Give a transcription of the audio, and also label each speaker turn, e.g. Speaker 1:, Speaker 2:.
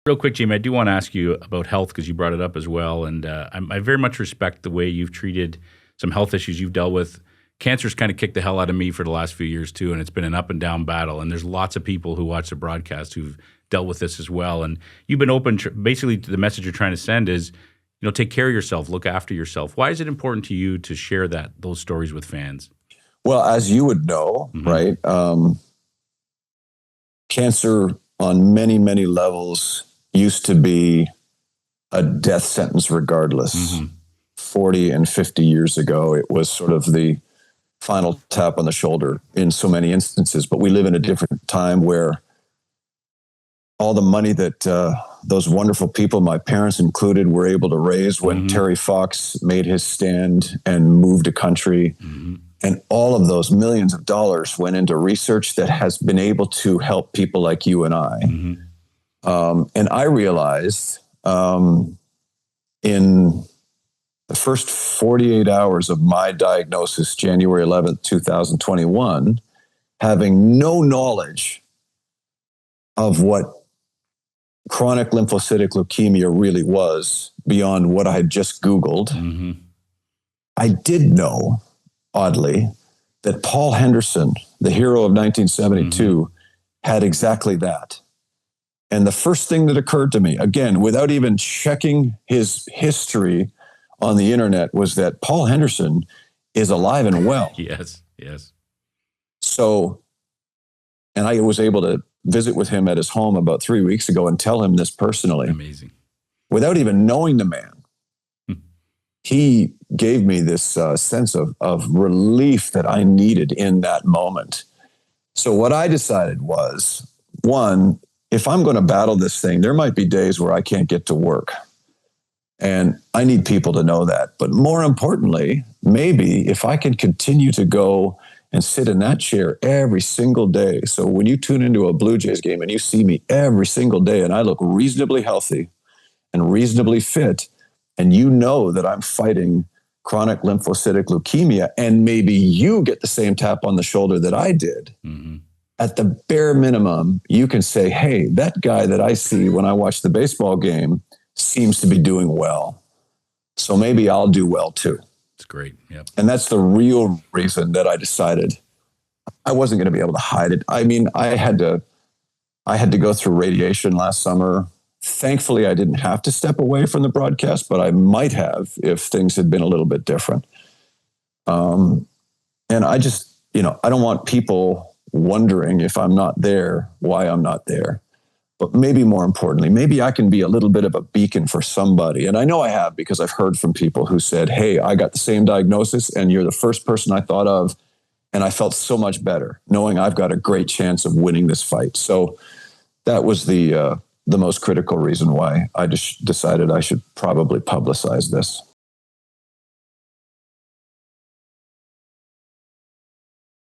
Speaker 1: Real quick, Jamie, I do want to ask you about health because you brought it up as well. And I very much respect the way you've treated some health issues you've dealt with. Cancer's kind of kicked the hell out of me for the last few years too, and it's been an up and down battle. And there's lots of people who watch the broadcast who've dealt with this as well. And you've been open, basically the message you're trying to send is, take care of yourself, look after yourself. Why is it important to you to share those stories with fans?
Speaker 2: Well, as you would know, right, cancer on many, many levels used to be a death sentence regardless. 40 and 50 years ago, it was sort of the final tap on the shoulder in so many instances. But we live in a different time where all the money that those wonderful people, my parents included, were able to raise when Terry Fox made his stand and moved a country. And all of those millions of dollars went into research that has been able to help people like you and I. And I realized in the first 48 hours of my diagnosis, January 11th, 2021, having no knowledge of what chronic lymphocytic leukemia really was beyond what I had just Googled, I did know, oddly, that Paul Henderson, the hero of 1972, had exactly that. And the first thing that occurred to me, again, without even checking his history on the internet, was that Paul Henderson is alive and well.
Speaker 1: Yes.
Speaker 2: So, and I was able to visit with him at his home about 3 weeks ago and tell him this personally.
Speaker 1: Amazing.
Speaker 2: Without even knowing the man. He gave me this sense of relief that I needed in that moment. So what I decided was, one, if I'm going to battle this thing, there might be days where I can't get to work. And I need people to know that. But more importantly, maybe if I can continue to go and sit in that chair every single day. So when you tune into a Blue Jays game and you see me every single day and I look reasonably healthy and reasonably fit, and you know that I'm fighting chronic lymphocytic leukemia, and maybe you get the same tap on the shoulder that I did, at the bare minimum, you can say, hey, that guy that I see when I watch the baseball game seems to be doing well. So maybe I'll do well too.
Speaker 1: It's great. Yep.
Speaker 2: And that's the real reason that I decided I wasn't going to be able to hide it. I mean, I had to go through radiation last summer. Thankfully, I didn't have to step away from the broadcast, but I might have if things had been a little bit different. And I just, I don't want people wondering if I'm not there, why I'm not there. But maybe more importantly, maybe I can be a little bit of a beacon for somebody. And I know I have, because I've heard from people who said, hey, I got the same diagnosis and you're the first person I thought of. And I felt so much better knowing I've got a great chance of winning this fight. So that was the most critical reason why I just decided I should probably publicize this.